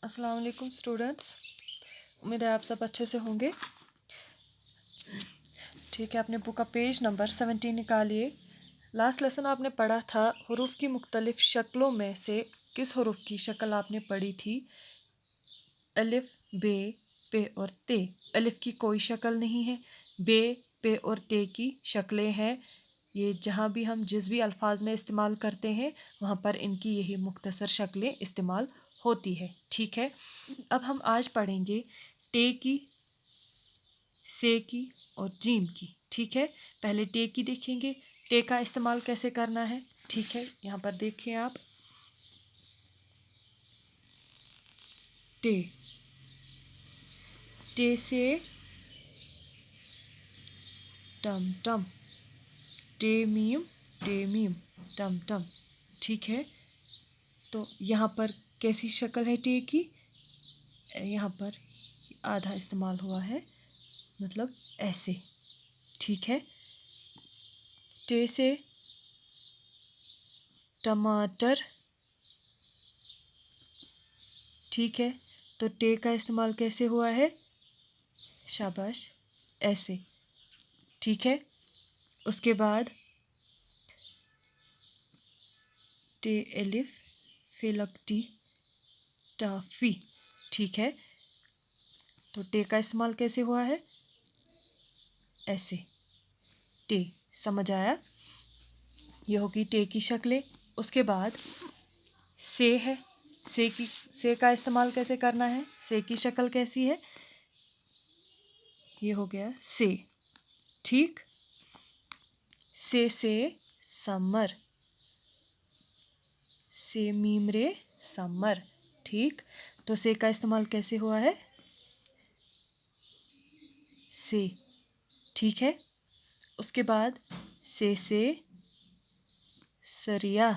अस्सलाम वालेकुम स्टूडेंट्स, उम्मीद है आप सब अच्छे से होंगे। ठीक है, अपने बुक का पेज नंबर 17 निकालिए। लास्ट लेसन आपने पढ़ा था हरूफ की मुख्तलिफ शक्लों में से किस हरूफ की शक्ल आपने पढ़ी थी? अलिफ, बे, पे और ते। अलिफ की कोई शक्ल नहीं है, बे, पे और ते की शक्लें हैं। ये जहाँ भी हम जिस भी अल्फाज में इस्तेमाल करते हैं वहाँ पर इनकी यही मुख्तसर शक्लें इस्तेमाल होती है। ठीक है, अब हम आज पढ़ेंगे टे की, से की और जीम की। ठीक है, पहले टे की देखेंगे, टे का इस्तेमाल कैसे करना है। ठीक है, यहाँ पर देखें आप, टे, टे से टम टम, टे मीम, टे मीम, टम टम। ठीक है, तो यहाँ पर कैसी शक्ल है टे की? यहाँ पर आधा इस्तेमाल हुआ है, मतलब ऐसे। ठीक है, टे से टमाटर। ठीक है, तो टे का इस्तेमाल कैसे हुआ है? शाबाश, ऐसे। ठीक है, उसके बाद टे एलिफ फिलकटी टाफी। ठीक है, तो टे का इस्तेमाल कैसे हुआ है? ऐसे, टे। समझ आया? ये होगी टे की शक्लें। उसके बाद से है, से का इस्तेमाल कैसे करना है? से की शक्ल कैसी है? ये हो गया से। ठीक, से समर, से मीम रे समर। ठीक, तो से का इस्तेमाल कैसे हुआ है? से। ठीक है, उसके बाद से सरिया।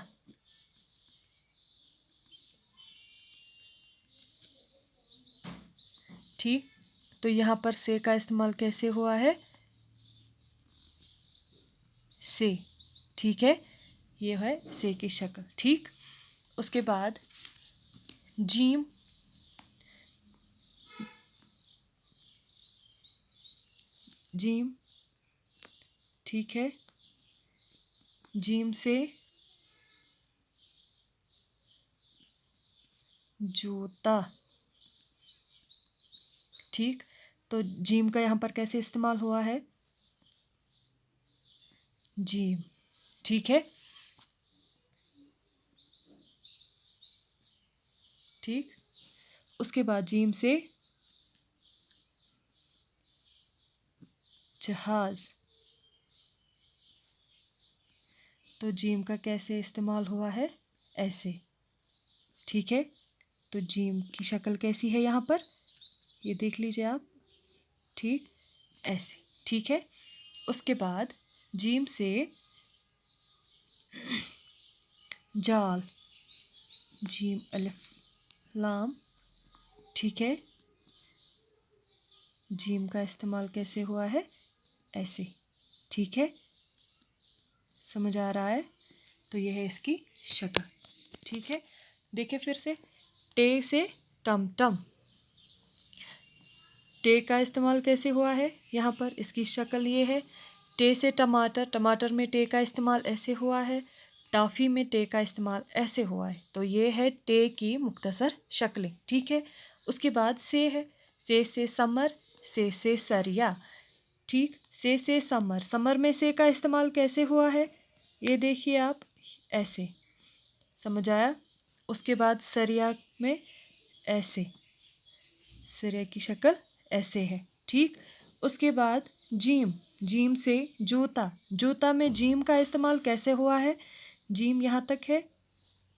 ठीक, तो यहाँ पर से का इस्तेमाल कैसे हुआ है? से। ठीक है, ये है से की शक्ल। ठीक, उसके बाद जीम, जीम। ठीक है, जीम से जूता। ठीक, तो जीम का यहाँ पर कैसे इस्तेमाल हुआ है? जीम। ठीक है, ठीक, उसके बाद जीम से जहाज। तो जीम का कैसे इस्तेमाल हुआ है? ऐसे। ठीक है, तो जीम की शक्ल कैसी है यहाँ पर? ये देख लीजिए आप। ठीक, ऐसे। ठीक है, उसके बाद जीम से जाल, जीम अलिफ लाम। ठीक है, जीम का इस्तेमाल कैसे हुआ है? ऐसे। ठीक है, समझ आ रहा है? तो यह है इसकी शक्ल। ठीक है, देखिए फिर से, टे से टम टम। टे का इस्तेमाल कैसे हुआ है यहाँ पर? इसकी शक्ल ये है। टे से टमाटर, टमाटर में टे का इस्तेमाल ऐसे हुआ है। टाफ़ी में टे का इस्तेमाल ऐसे हुआ है। तो ये है टे की मुख्तसर शक्लें। ठीक है, उसके बाद से है, से समर, से सरिया। ठीक, से समर, समर में से का इस्तेमाल कैसे हुआ है? ये देखिए आप, ऐसे। समझ आया? उसके बाद सरिया में ऐसे, सरिया की शक्ल ऐसे है। ठीक, उसके बाद जीम, जीम से जूता, जूता में जीम का इस्तेमाल कैसे हुआ है? जीम यहाँ तक है।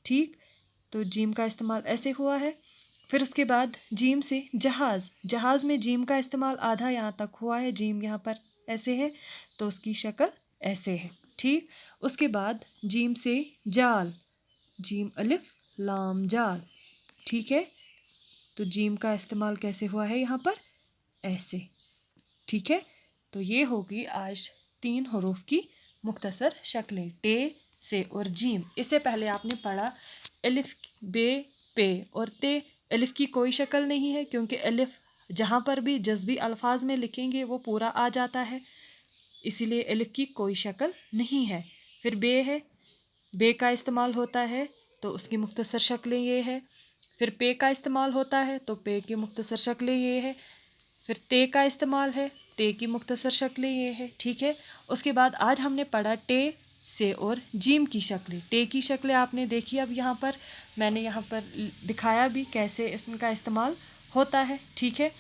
ठीक, तो जीम का इस्तेमाल ऐसे हुआ है। फिर उसके बाद जीम से जहाज़, जहाज़ में जीम का इस्तेमाल आधा यहाँ तक हुआ है, जीम यहाँ पर ऐसे है, तो उसकी शक्ल ऐसे है। ठीक, उसके बाद जीम से जाल, जीम अलिफ लाम जाल। ठीक है, तो जीम का इस्तेमाल कैसे हुआ है यहाँ पर? ऐसे। ठीक है, तो ये होगी आज 3 हरूफ की मुख्तसर शक्लें, टे, से और जीम। इससे पहले आपने पढ़ा अलिफ, बे, पे और ते, अलिफ की कोई शक्ल नहीं है क्योंकि अलिफ जहाँ पर भी जज़्बी अल्फाज में लिखेंगे वो पूरा आ जाता है, इसीलिए अलिफ की कोई शक्ल नहीं है। फिर बे है, बे का इस्तेमाल होता है तो उसकी मुख्तसर शक्लें ये है। फिर पे का इस्तेमाल होता है तो पे की मुख्तसर शक्लें ये है। फिर ते का इस्तेमाल है, ते की मुख्तसर शक्लें ये है। ठीक है, उसके बाद आज हमने पढ़ा टे से और जीम की शक्लें। टे की शक्लें आपने देखी, अब यहाँ पर मैंने यहाँ पर दिखाया भी कैसे इसका इस्तेमाल होता है। ठीक है,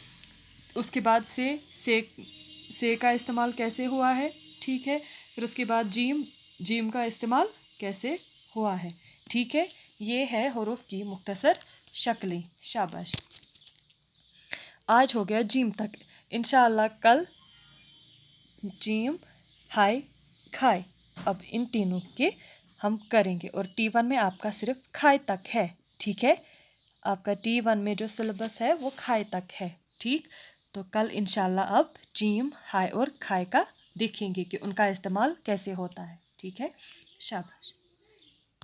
उसके बाद से का इस्तेमाल कैसे हुआ है। ठीक है, फिर उसके बाद जीम का इस्तेमाल कैसे हुआ है। ठीक है, ये है हुरूफ की मुख्तसर शक्लें। शाबाश, आज हो गया जीम तक। इंशाअल्लाह कल जीम हाय खाए, अब इन तीनों के हम करेंगे। और T1 में आपका सिर्फ खाए तक है। ठीक है, आपका T1 में जो सिलेबस है वो खाए तक है। ठीक, तो कल इंशाल्लाह अब जीम हाय और खाए का देखेंगे कि उनका इस्तेमाल कैसे होता है। ठीक है, शाबाश।